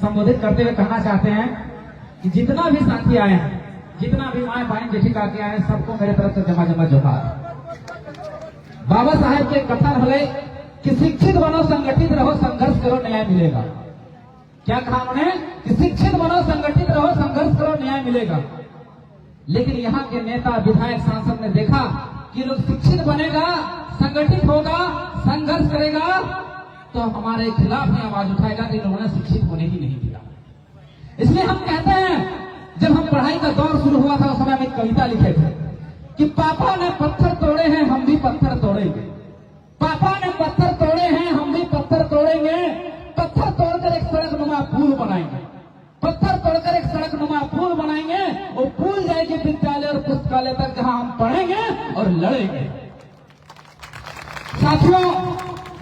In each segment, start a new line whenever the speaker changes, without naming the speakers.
संबोधित करते हुए कहना चाहते हैं कि जितना भी साथी आए हैं, जितना भी माए बहन जेठी काके आए हैं, सबको मेरे तरफ से जमा जमा जोहार। बाबा साहेब के कथन हले कि शिक्षित बनो, संगठित रहो, संघर्ष करो, न्याय मिलेगा। क्या कहा उन्होंने कि शिक्षित बनो, संगठित रहो, संघर्ष करो, न्याय मिलेगा। लेकिन यहाँ के नेता, विधायक, सांसद ने देखा कि लोग शिक्षित बनेगा, संगठित होगा, संघर्ष करेगा तो हमारे खिलाफ ही आवाज उठाएगा, तो इन्होंने शिक्षित होने ही नहीं दिया। इसलिए हम कहते हैं, जब हम पढ़ाई का दौर शुरू हुआ था उस समय हम एक कविता लिखे थे कि पापा ने पत्थर तोड़े हैं, हम भी पत्थर तोड़ेंगे। पापा ने पत्थर तोड़े हैं, हम भी पत्थर तोड़ेंगे। पत्थर तोड़कर एक सड़क नुमा पुल बनाएंगे। पत्थर तोड़कर एक सड़क नुमा पुल बनाएंगे। वो पुल जाएगी विद्यालय और पुस्तकालय तक, जहां हम पढ़ेंगे और लड़ेंगे। साथियों,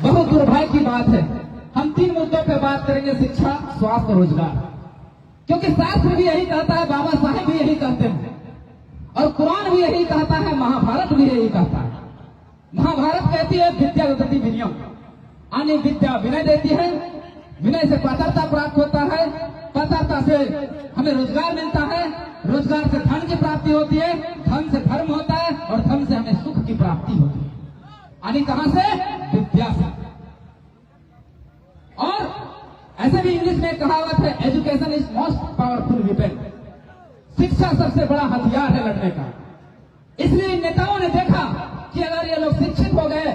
बहुत दुर्भाग्य की बात है, हम 3 मुद्दों पे बात करेंगे: शिक्षा, स्वास्थ्य, रोजगार। क्योंकि शास्त्र भी यही कहता है, बाबा साहेब भी यही कहते हैं, और कुरान भी यही कहता है, महाभारत भी यही कहता है। महाभारत कहती है विद्या ददति विनयम, यानी विद्या विनय देती है, विनय से पात्रता प्राप्त होता है, पात्रता से हमें रोजगार मिलता है, रोजगार से धन की प्राप्ति होती है, धन से धर्म होता है, और धन से हमें सुख की प्राप्ति होती है। यानी कहां से? विद्या से। और ऐसे भी इंग्लिश में कहावत है, education is most powerful weapon. शिक्षा सबसे बड़ा हथियार है लड़ने का। इसलिए नेताओं ने देखा कि अगर ये लोग शिक्षित हो गए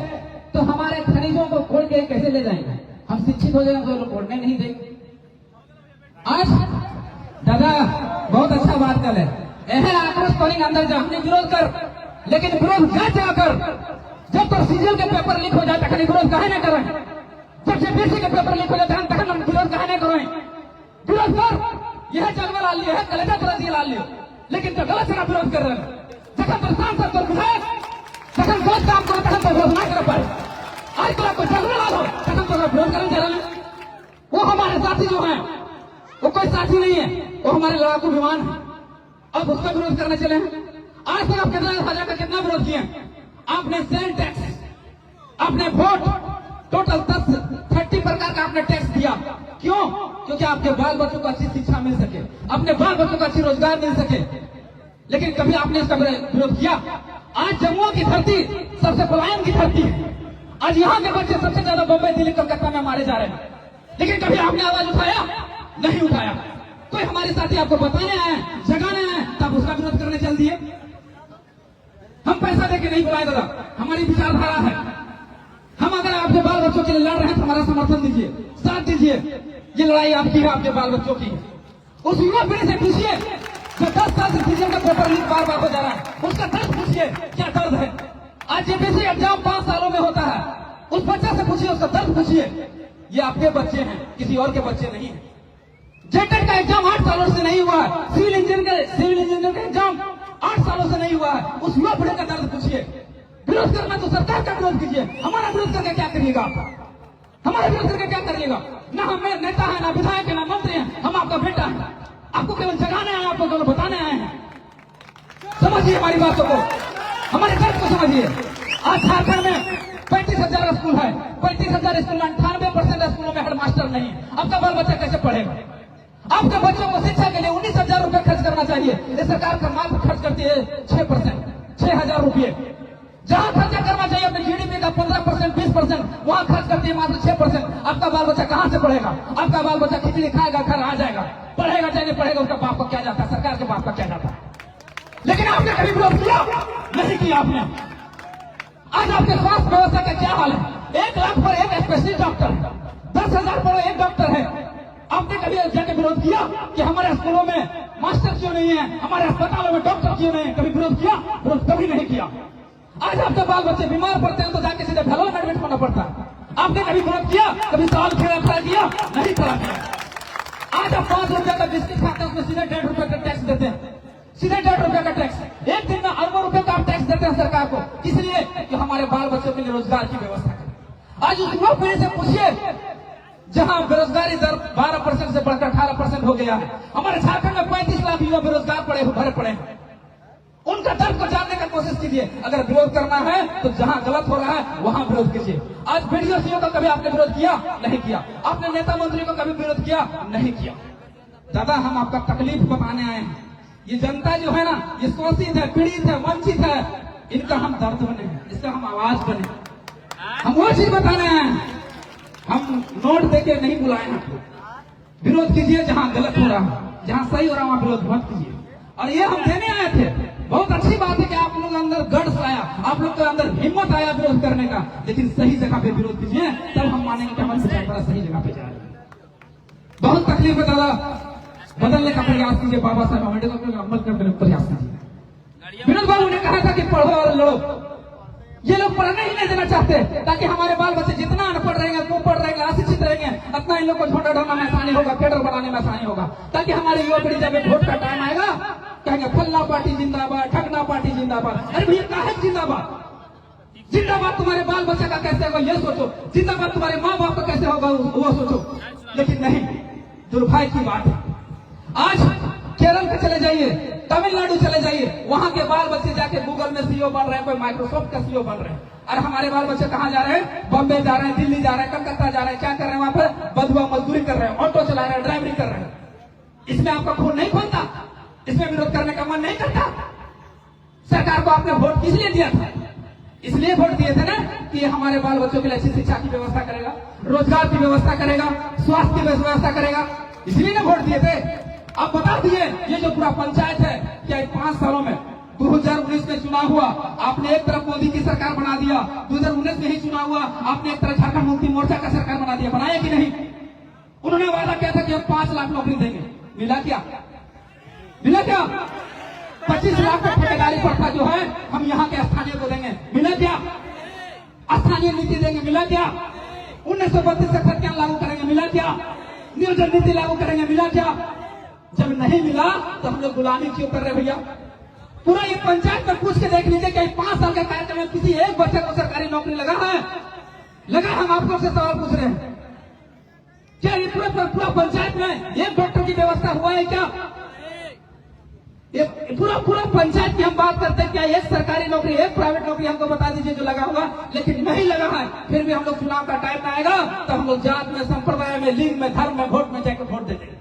तो हमारे खनिजों को खोल के कैसे ले जाएंगे। हम शिक्षित हो जाएंगे तो लोग खोलने नहीं देंगे। आज दादा बहुत अच्छा बात कर है, आक्रोश करेंगे अंदर जा, हमने विरोध कर, लेकिन विरोध क्या जाकर जब तो सीजन के पेपर लीक हो जाता है, विरोध कहे नहीं करें। जब जेपीएससी के पेपर लीक हो जाता है, तक हम विरोध कहे नहीं करें। विरोध कर, यह जलवा ला लिया है, कलेजा तरह दिए ला लियो, लेकिन जो गलत से ना विरोध कर रहे हैं, जखन तो सांसद तो विधायक जखन बहुत काम करो तखन तो विरोध नहीं कर पाए। आज तो आपको जलवा ला लो, तखन तो विरोध करने जा रहे हैं। वो हमारे साथी जो हैं, वो कोई साथी नहीं है, वो हमारे लड़ाकू विमान है। अब उसका विरोध करने चले हैं। आज तक आप कितना हजार का कितना विरोध किए? आपने सेल टैक्स, आपने वोट, टोटल 30 प्रकार का आपने टैक्स दिया। क्यों? क्योंकि आपके बाल बच्चों को अच्छी शिक्षा मिल सके, अपने बाल बच्चों को अच्छी रोजगार मिल सके। लेकिन कभी आपने इसका विरोध किया? आज जम्मू की धरती सबसे पलायन की धरती है। आज यहाँ के बच्चे सबसे ज्यादा बम्बई, दिल्ली, कलकत्ता में मारे जा रहे हैं। लेकिन कभी आपने आवाज उठाया? नहीं उठाया। कोई हमारे साथी आपको बताने आए, जगाने आए, तब उसका विरोध करने चल दिए। हम पैसा देके नहीं बुलाए दादा, हमारी विचारधारा है। हम अगर आपके बाल बच्चों के लिए लड़ रहे हैं तो हमारा समर्थन दीजिए, साथ दीजिए। ये लड़ाई आपकी है, आपके बाल बच्चों की। उस युवा पीढ़ी से पूछिए जो 10 साल से सीजन का पेपर लीक बार बार हो जा रहा है, उसका दर्द पूछिए, क्या दर्द है। आज जेपीएससी एग्जाम 5 सालों में होता है, उस बच्चे से पूछिए, उसका दर्द पूछिए। ये आपके बच्चे हैं, किसी और के बच्चे नहीं है। जेटेट का एग्जाम 8 सालों से नहीं हुआ है, सिविल इंजीनियर का एग्जाम 8 सालों से नहीं हुआ है। उस युवा पीढ़ी का दर्द पूछिए। विरोध करना तो सरकार का विरोध कीजिए, हमारा विरोध करके क्या करिएगा आप? हमारा विरोध करके क्या करिएगा? ना हम नेता है, ना विधायक है, ना मंत्री है, हम आपका बेटा है। आपको केवल जगाने आए, आपको केवल बताने आए हैं। समझिए हमारी बातों को, हमारे दर्द को समझिए। आज झारखंड में 35,000 स्कूल है, 35,000 स्कूल में 98% स्कूलों में हेडमास्टर नहीं है। आपका बाल बच्चा कैसे पढ़ेगा? आपके बच्चों को शिक्षा के लिए 19,000 रुपए खर्च करना चाहिए। ये सरकार का मात्र खर्च करती है 6%, 6,000 रुपये। जहां खर्चा करना चाहिए अपने जीडीपी का 15%, 20%, वहां खर्च करती है मात्र 6%। आपका बाल बच्चा कहां से पढ़ेगा? आपका बाल बच्चा खिचड़ी खाएगा, घर आ जाएगा, पढ़ेगा चाहे नहीं पढ़ेगा, उसका बाप का क्या जाता है, सरकार के बाप का क्या जाता है। लेकिन आपने कभी विरोध किया? नहीं किया आपने। आज आपके स्वास्थ्य व्यवस्था का क्या हाल है? 1 लाख पर एक स्पेशलिस्ट डॉक्टर, 10,000 पर एक डॉक्टर है। आपने कभी जाके विरोध किया कि हमारे स्कूलों में मास्टर क्यों नहीं है, हमारे अस्पतालों में डॉक्टर क्यों नहीं है? कभी विरोध किया? विरोध कभी नहीं किया। आज आपके बाल बच्चे बीमार पड़ते हैं तो जाके सीधे भेलोर में एडमिट होना पड़ता है। आपने कभी विरोध किया? कभी सवाल खड़ा किया? नहीं खड़ा किया। आज आप 5 रुपए का बिस्किट खाते हैं, उसमें सीधे 1.5 रुपए का टैक्स देते हैं, सीधे 1.5 रुपए का टैक्स। एक दिन में अरबों रुपए का आप टैक्स देते हैं सरकार को, इसलिए कि हमारे बाल बच्चों के लिए रोजगार की व्यवस्था करें। आज उस युवा पीढ़ी से पूछिए जहां बेरोजगारी दर 12% से बढ़कर 18% हो गया है। हमारे झारखंड में 35 लाख युवा बेरोजगार भरे पड़े हैं। उनका दर्द को जानने का कोशिश कीजिए। अगर विरोध करना है तो जहां गलत हो रहा है वहां विरोध कीजिए। आज वीडियो सीओ का कभी आपने विरोध किया? नहीं किया। आपने नेता मंत्री को कभी विरोध किया? नहीं किया। दादा, हम आपका तकलीफ बताने आए हैं। ये जनता जो है ना, ये शोषित है, पीड़ित है, वंचित है, इनका हम दर्द बने, इसका हम आवाज बने, हम वो चीज बताने आए हैं। हम नोट देके नहीं बुलाए आपको। विरोध कीजिए जहां गलत हो रहा है, जहां सही हो रहा है वहां विरोध मत कीजिए। और ये हम देने आए थे। बहुत अच्छी बात है कि आप लोगों के अंदर गट्स आया, आप लोग के अंदर हिम्मत आया विरोध करने का, लेकिन सही जगह पे विरोध कीजिए, तब हम मानेंगे कि हमारे विचारधारा सही जगह पे जा रही है। बहुत तकलीफ है दादा, बदलने का प्रयास कीजिए, बाबा साहब अम्बेडकर को अमल करने का प्रयास कीजिए। विनोद बाबू ने कहा था कि पढ़ो और लड़ो। ये लोग पढ़ने ही नहीं देना चाहते ताकि हमारे बाल बच्चे जितना अनपढ़ रहेंगे, कुपढ़ रहेंगे, अशिक्षित रहेंगे, उतना इन लोग को झोंटा ढोना में आसानी होगा, केडर बनाने में आसानी होगा, ताकि हमारी युवा पीढ़ी जब वोट का टाइम आएगा कहेंगे फलना पार्टी जिंदाबाद, ठगना पार्टी जिंदाबाद। अरे भैया काहे जिंदाबाद? जिंदाबाद तुम्हारे बाल बच्चे का कैसे होगा ये सोचो, जिंदाबाद तुम्हारे माँ बाप का कैसे होगा वो सोचो। लेकिन नहीं, दुर्भाग्य की बात है। आज केरल के चले जाइए, तमिलनाडु चले जाइए, वहां के बाल बच्चे जाके गूगल में सीईओ बन रहे हैं, कोई माइक्रोसॉफ्ट का सीईओ बन रहे हैं। और हमारे बाल बच्चे कहाँ जा रहे हैं? बॉम्बे जा रहे हैं, दिल्ली जा रहे हैं, कलकत्ता जा रहे हैं। क्या कर रहे हैं वहां पर? बदुआ मजदूरी कर रहे हैं, ऑटो चला रहे हैं, ड्राइवरी कर रहे हैं। इसमें आपका खून नहीं खोलता? इसमें विरोध करने का मन नहीं करता? सरकार को आपने वोट किस लिए दिया था? इसलिए वोट दिए थे ना कि हमारे बाल बच्चों के लिए अच्छी शिक्षा की व्यवस्था करेगा, रोजगार की व्यवस्था करेगा, स्वास्थ्य की व्यवस्था करेगा, इसलिए ना वोट दिए थे। अब बता दिए, ये जो पूरा पंचायत है, क्या 5 सालों में 2019 में चुनाव हुआ, आपने एक तरफ मोदी की सरकार बना दिया, 2019 में ही चुनाव हुआ, आपने एक तरफ झारखंड मुक्ति मोर्चा का सरकार बना दिया, बनाया कि नहीं? उन्होंने वादा किया था कि हम 5 लाख नौकरी देंगे, मिला क्या? मिला क्या? 25 लाख का ठेकेदारी पड़ता जो है हम यहाँ के स्थानीय को देंगे, मिला क्या? स्थानीय नीति देंगे, मिला क्या? 1932 का संविधान लागू करेंगे, मिला क्या? नियोजन नीति लागू करेंगे, मिला क्या? जब नहीं मिला तो हम लोग गुलामी क्यों कर रहे भैया? पूरा ये पंचायत में पूछ के देख लीजिए कि 5 साल के कार्यक्रम में किसी एक बच्चे को सरकारी नौकरी लगा है? लगा? हम आपको से सवाल पूछ रहे हैं, क्या ये पूरा पंचायत में एक डॉक्टर की व्यवस्था हुआ है क्या? ये पूरा पंचायत की हम बात करते हैं, क्या एक सरकारी नौकरी, एक प्राइवेट नौकरी हमको बता दीजिए जो लगा होगा? लेकिन नहीं लगा है। फिर भी हम लोग चुनाव का टाइम आएगा तो हम लोग जात में, संप्रदाय में, लिंग में, धर्म में, वोट में जाकर वोट देंगे।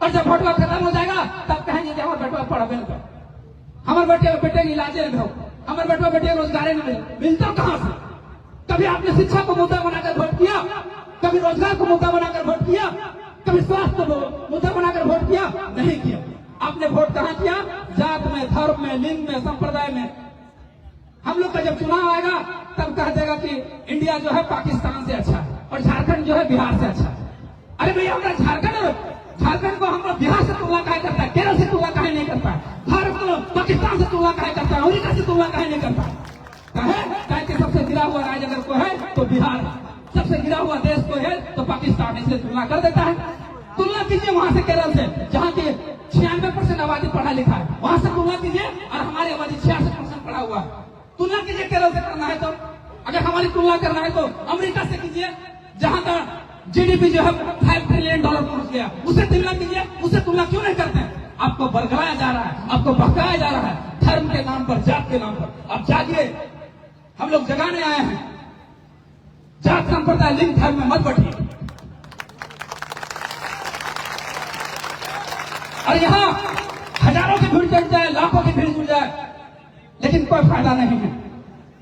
और जब वोटवा खत्म हो जाएगा तब कहेंगे कि हमारे बेटवा पढ़ाबे न कर, हमारे बेटे के इलाजे में हो, हमारे बेटवा बेटे रोजगार नहीं मिले। मिलता कहां से? कभी आपने शिक्षा को मुद्दा बनाकर वोट किया? कभी रोजगार को मुद्दा बनाकर वोट किया? कभी स्वास्थ्य को मुद्दा बनाकर वोट किया? नहीं किया। आपने वोट कहां किया? जात में, धर्म में, लिंग में, संप्रदाय में। हम लोग का जब चुनाव आएगा तब कह देगा कि इंडिया जो है पाकिस्तान से अच्छा है और झारखंड जो है बिहार से अच्छा है। अरे भैया, हमारा झारखंड को हम बिहार से तुलना काहे करता है? केरल से तुलना काहे नहीं करता है? भारत को पाकिस्तान से तुलना काहे करता है? अमेरिका से तुलना काहे नहीं करता है? कहे सबसे गिरा हुआ राज्य अगर को है तो बिहार, सबसे गिरा हुआ देश को है तो पाकिस्तान, इसलिए तुलना कर देता है। तुलना कीजिए वहां से, केरल से, जहाँ की 96% आबादी पढ़ा लिखा है, वहां से तुलना कीजिए, और हमारी आबादी 66% पढ़ा हुआ है। तुलना कीजिए केरल से करना है तो। अगर हमारी तुलना करना है तो अमेरिका से कीजिए, जहां का जीडीपी जो है $5 ट्रिलियन पहुंच गया, उससे तुलना कीजिए। उससे तुलना क्यों नहीं करते हैं? आपको बरगलाया जा रहा है, आपको बहकाया जा रहा है, धर्म के नाम पर, जात के नाम पर। अब जागिए, हम लोग जगाने आए हैं। जात, संप्रदाय, लिंग, धर्म में मत बढ़िए। और यहाँ हजारों की भीड़ चढ़ जाए, लाखों की भीड़ जुड़ जाए, लेकिन कोई फायदा नहीं है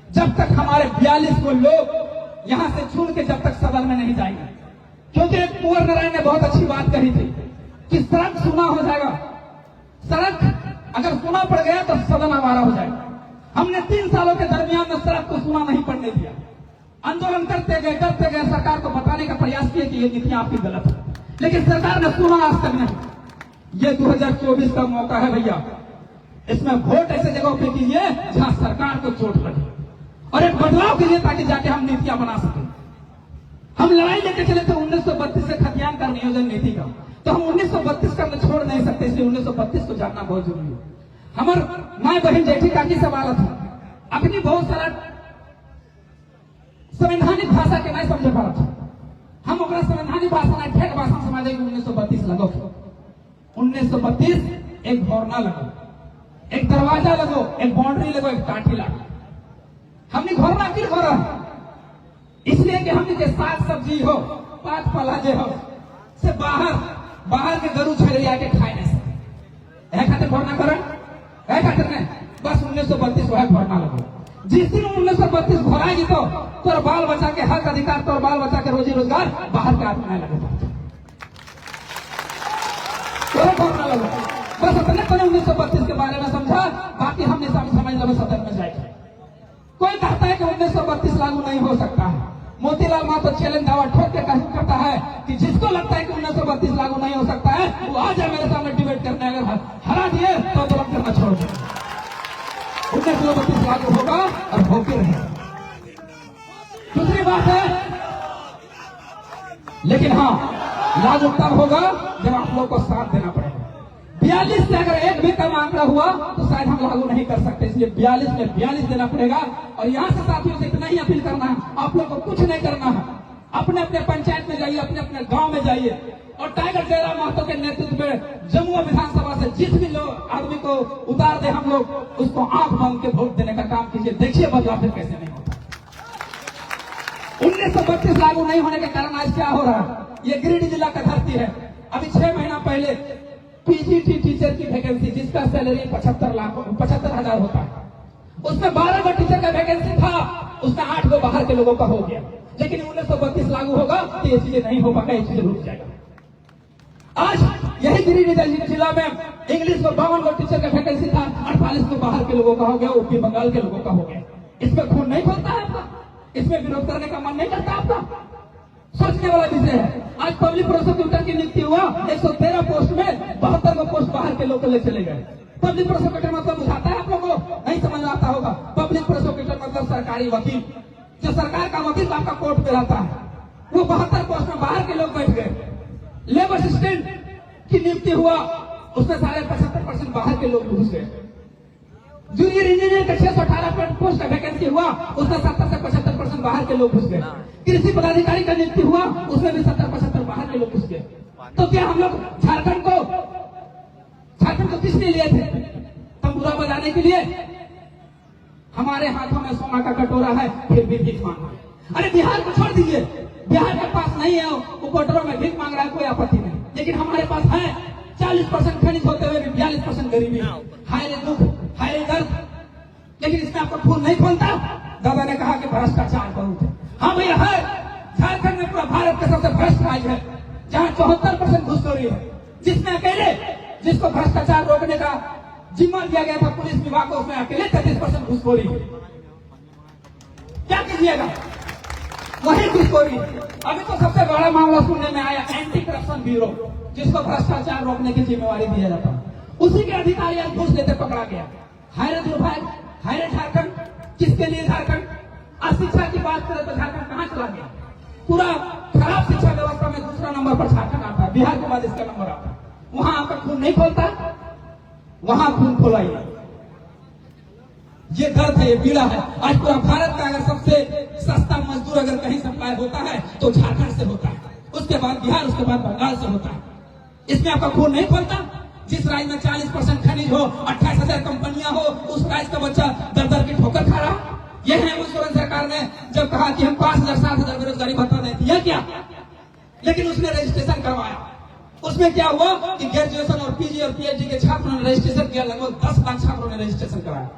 जब तक हमारे 42 को लोग यहां से चुन के जब तक सदन में नहीं जाएंगे। क्योंकि कुंवर नारायण ने बहुत अच्छी बात कही थी कि सड़क सुना हो जाएगा, सड़क अगर सुना पड़ गया तो सदन आवारा हो जाएगा। हमने 3 सालों के दरमियान में सड़क को सुना नहीं पड़ने दिया, आंदोलन करते गए, सरकार को बताने का प्रयास किया कि ये नीतियां आपकी गलत है, लेकिन सरकार ने सुना आज तक नहीं। ये 2024 का मौका है भैया, इसमें वोट ऐसे जगहों पे कीजिए जहां सरकार को चोट लगे, और एक बदलाव कीजिए ताकि जाके हम नीतियां बना सकें। हम लड़ाई लेके चले थे 1932 से खतियान का नियोजन नीति का, तो हम 1932 का छोड़ नहीं सकते, इसलिए 1932 को जानना बहुत जरूरी है। हमार माए बहन जेठी काकी सब आलत है, अपनी बहुत सारा संवैधानिक भाषा के नहीं समझे पारत है। हम अपना संवैधानिक भाषा ना ठेठ भाषा समझे 1932 लगो। 1932 एक भौरना लगा, एक दरवाजा लगो, एक बाउंड्री लगो, एक काठी लागो। हमने घर ना क्यों घर इसलिए कि हमने के साग सब्जी हो, पात पलाजे हो से बाहर के गरु छगड़िया के खाए नहीं सकते। है खातिर भरना करें, है खातिर नहीं, बस 1932 वह भरना लगो। जिस दिन 1932 भराएगी तो तोर बाल बच्चा के हक अधिकार, तोर बाल बच्चा के रोजी रोजगार बाहर के आदमी नहीं लगे, तो भरना लगो। बस अपने 1932 के बारे में समझा, बाकी हमने समझ लो सदन में जाएगा। कोई कहता है कि 1932 लागू नहीं हो सकता है। मोतीलाल महतो चैलेंज दावा ठोक के कहता है कि जिसको लगता है कि 1932 लागू नहीं हो सकता है वो आ जाए मेरे सामने डिबेट करने, अगर हरा दिए तो आंदोलन करना छोड़ दे। 1932 लागू होगा और होके रहे। दूसरी बात है, लेकिन हाँ लागू तब होगा जब आप लोग को साथ देना पड़ेगा। 42 से अगर एक भी कम आंकड़ा हुआ तो शायद हम लागू नहीं कर सकते, इसलिए 42 में 42 देना पड़ेगा। और यहाँ से साथियों से इतना ही अपील करना है, आप लोग को कुछ नहीं करना है, अपने अपने पंचायत में जाइए, अपने अपने गांव में जाइए और टाइगर जयराम महतो के नेतृत्व में जमुआ विधानसभा से जिस भी लोग आदमी को उतार दे हम लोग उसको आंख बंद के वोट देने का काम कीजिए। देखिए बदलाव फिर कैसे नहीं होता। 1932 लागू नहीं होने के कारण आज क्या हो रहा है, ये गिरिडीह जिला का धरती है। अभी 6 महीना पहले पीजीटी टीचर की वैकेंसी जिसका सैलरी 75,000 होता है, उसमें 12 गो टीचर का वैकेंसी था, उसमें 8 गो बाहर के लोगों का हो गया। लेकिन 1932 लागू होगा तो ये चीजें नहीं हो पाएगा, ये चीजें रुक जाएगा। आज यही गिरिडीह जिला में इंग्लिश में 52 गो टीचर का वैकेंसी था, 48 गो बाहर के लोगों का हो गया, यूपी बंगाल के लोगों का हो गया। इसमें खून नहीं खोलता है आपका, इसमें विरोध करने का मन नहीं करता आपका, सोचने वाला विषय है। आज पब्लिक प्रोसिक्यूटर की नियुक्ति हुआ, 113 पोस्ट में 72 गो पोस्ट बाहर के लोग ले चले गए। पब्लिक प्रोसिक्यूटर मतलब बुझाता है आप लोगों को, नहीं समझ आता होगा। पब्लिक प्रोसिक्यूटर मतलब सरकारी वकील, जो सरकार का वकील आपका कोर्ट में रहता है, वो 72 पोस्ट में बाहर के लोग बैठ गए। लेबर असिस्टेंट की नियुक्ति हुआ, उसमें सारे 75% बाहर के लोग घुस गए। जूनियर इंजीनियर का 618 पोस्ट का वैकेंसी हुआ, उसमें 70 से 75% बाहर के लोग घुस गए। कृषि पदाधिकारी का नियुक्ति हुआ, उसमें भी 70-75 बाहर के लोग घुस गए। तो क्या हम लोग झारखंड को किस लिए लिए थे? तंबूरा बजाने के लिए? हमारे हाथों में सोना का कटोरा है, फिर भी भीख मांग रहे हैं। अरे बिहार को छोड़ दीजिए, बिहार के पास नहीं है, वो कोटरों में भीख मांग रहा है, कोई आपत्ति नहीं। लेकिन हमारे पास है 40% खनिज होते हुए भी 42% गरीबी, हाय रे दुख, हाय रे दर्द। लेकिन इसमें आपको खून नहीं खोलता। दादा ने कहा कि भ्रष्टाचार बहुत है। हाँ भैया है, झारखंड में पूरा भारत का सबसे भ्रष्ट राज्य है, जहाँ 74% घुसखोरी है, जिसमें अकेले जिसको भ्रष्टाचार रोकने का जिम्मा दिया गया था पुलिस विभाग को, उसमें अकेले 33% घुसखोरी है। क्या कीजिएगा, वही घुसखोरी। अभी तो सबसे बड़ा मामला सुनने में आया एंटी करप्शन ब्यूरो, जिसको भ्रष्टाचार रोकने की जिम्मेवारी दिया जाता है, उसी के अधिकारी आज घूस लेते पकड़ा गया। हाय रे दुर्भाग्य, हाय रे झारखंड, किसके लिए झारखंड? आज शिक्षा की बात करें तो झारखंड कहाँ चला गया? पूरा खराब शिक्षा व्यवस्था में दूसरा नंबर पर झारखंड आता है, बिहार के बाद इसका नंबर आता है। वहां आपका खून नहीं खोलता, वहां खून खोलाइए। ये दर्द है, ये पीड़ा है। आज पूरा भारत का अगर सबसे सस्ता मजदूर अगर कहीं सप्लाई होता है तो झारखंड से होता है, उसके बाद बिहार, उसके बाद बंगाल से होता है। इसमें आपका खून नहीं खोलता? जिस राज्य में 40% खनिज हो, 28,000 कंपनियां हो, उस राज्य का बच्चा दर दर की ठोकर खा रहा। यह हेमंत सोरेन सरकार ने जब कहा कि हम 5,000 7,000 बेरोजगारी भत्ता देती है क्या, लेकिन उसने रजिस्ट्रेशन करवाया। उसमें क्या हुआ कि ग्रेजुएशन और पीजी और पीएचडी के छात्रों ने रजिस्ट्रेशन किया, लगभग 10 लाख छात्रों ने रजिस्ट्रेशन कराया।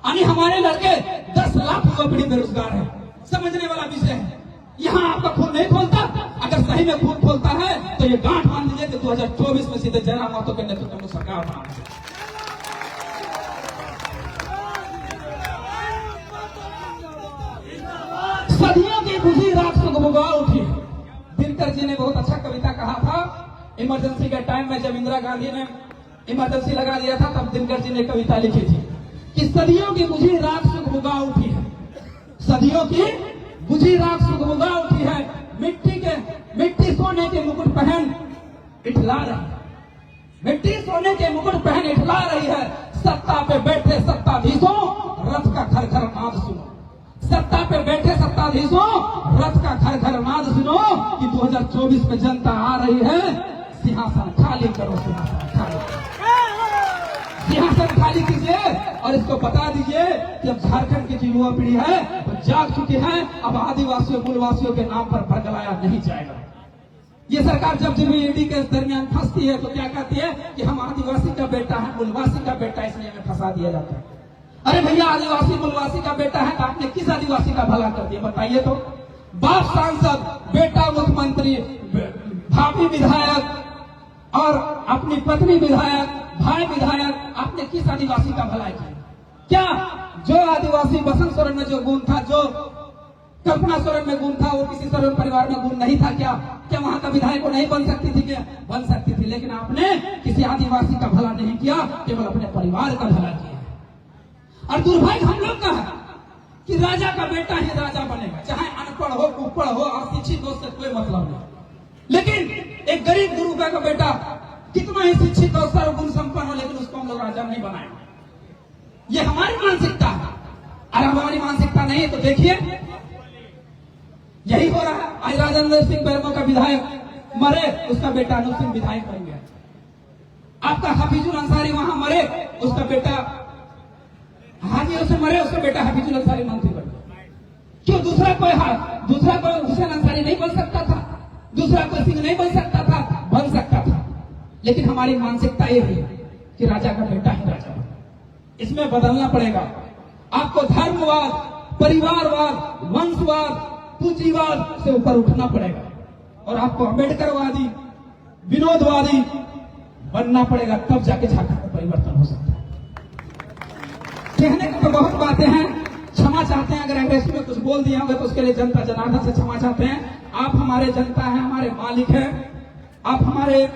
यानी हमारे लड़के 10 लाख युवा पीढ़ी बेरोजगार है। समझने वाला विषय है। यहाँ आपका खून नहीं खोलता। अगर सही में खून खोलता है तो ये गांठ मान लीजिए कि 2024 में सीधे जयराम महतो के नेतृत्व में सरकार बनानी है। सदियों की बुझी राख सुगबुगा उठी। दिनकर जी ने बहुत अच्छा कविता कहा था। इमरजेंसी के टाइम में जब इंदिरा गांधी ने इमरजेंसी लगा दिया था, तब दिनकर जी ने कविता लिखी थी कि सदियों की बुझी राख सुगबुगा उठी है, सदियों की बुझी राख सुगबुगा उठी है। मिट्टी सोने के मुकुट पहन इठला रही, मिट्टी सोने के मुकुट पहन इठला रही है। सत्ता पे बैठे सत्ताधीशों, रथ का घर घर नाद सुनो। सत्ता पे बैठे सत्ताधीशों, रथ का घर घर नाद सुनो कि 2024 में जनता आ रही है। सिंहासन खाली करो, सिंहासन खाली करो। सिंहासन खाली कीजिए और इसको बता दीजिए कि अब झारखंड की जो युवा पीढ़ी है वो जाग चुकी है। अब आदिवासियों मूलवासियों के नाम पर भड़कलाया नहीं जाएगा। ये सरकार जब जब ईडी के दरमियान फंसती है तो क्या कहती है कि हम आदिवासी का बेटा है, मूलवासी का बेटा, इसलिए हमें फंसा दिया जाता है। अरे भैया, आदिवासी मूलवासी का बेटा है तो आपने किस आदिवासी का भला कर दिया बताइए तो? बाप सांसद, बेटा मुख्यमंत्री, भाभी विधायक और अपनी पत्नी विधायक, भाई विधायक, आपने किस आदिवासी का भला किया? क्या जो आदिवासी बसंत सोरेन में जो गुण था, जो कल्पना सोरेन में गुण था, वो किसी सोरेन परिवार में गुण नहीं था क्या? क्या वहां का विधायक को नहीं बन सकती थी? क्या बन सकती थी? लेकिन आपने किसी आदिवासी का भला नहीं किया, केवल अपने परिवार का भला किया। और दुर्भाग्य हम लोग का है कि राजा का बेटा ही राजा बनेगा, चाहे अनपढ़ हो, कुपढ़ हो और शिक्षित हो, उससे कोई मतलब नहीं। लेकिन एक गरीब गुरुबा का बेटा कितना ही शिक्षित और सर्वगुण संपन्न हो, लेकिन उसको हम लोग राजा नहीं बनाएंगे। ये हमारी मानसिकता है। और हमारी मानसिकता नहीं है तो देखिए यही हो रहा है। आज राजेंद्र सिंह बैरवा का विधायक मरे, उसका बेटा अनूप सिंह विधायक बन गया। आपका हफीजुल अंसारी वहां मरे, उसका बेटा हाजियों से मरे, उसका बेटा हफीजुल अंसारी मंत्री बन गया। क्यों? दूसरा कोई हुसैन अंसारी नहीं बन सकता था? दूसरा कोई सिंह नहीं बन सकता था? बन सकता था। लेकिन हमारी मानसिकता ये है कि राजा का बेटा ही राजा बने। इसमें बदलना पड़ेगा। आपको धर्मवाद, परिवारवाद, वंशवाद, पूंजीवाद से ऊपर उठना पड़ेगा और आपको अम्बेडकरवादी, विनोदवादी बनना पड़ेगा, तब जाके झारखंड में परिवर्तन हो सकता है। कहने को तो बहुत बातें हैं, क्षमा चाहते हैं अगर अंग्रेजी में कुछ बोल दिया होगा तो उसके लिए जनता जनार्दन से क्षमा चाहते हैं। आप हमारे जनता हैं, हमारे मालिक हैं, आप हमारे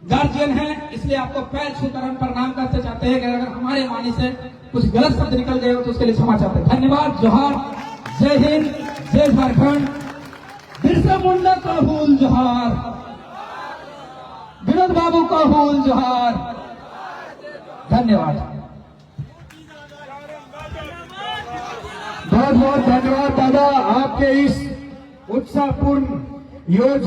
गार्जियन हैं, इसलिए आपको पैर छूकर हम प्रणाम करते चाहते हैं कि अगर हमारे वाणी से कुछ गलत शब्द निकल गए हो तो उसके लिए क्षमा चाहते हैं। धन्यवाद। जोहार, जय हिंद, जय झारखंड। बिरसा मुंडा का हूल जोहार, विनोद बाबू का हूल जोहार। धन्यवाद।
बहुत बहुत धन्यवाद दादा, आपके इस उत्साहपूर्ण योजना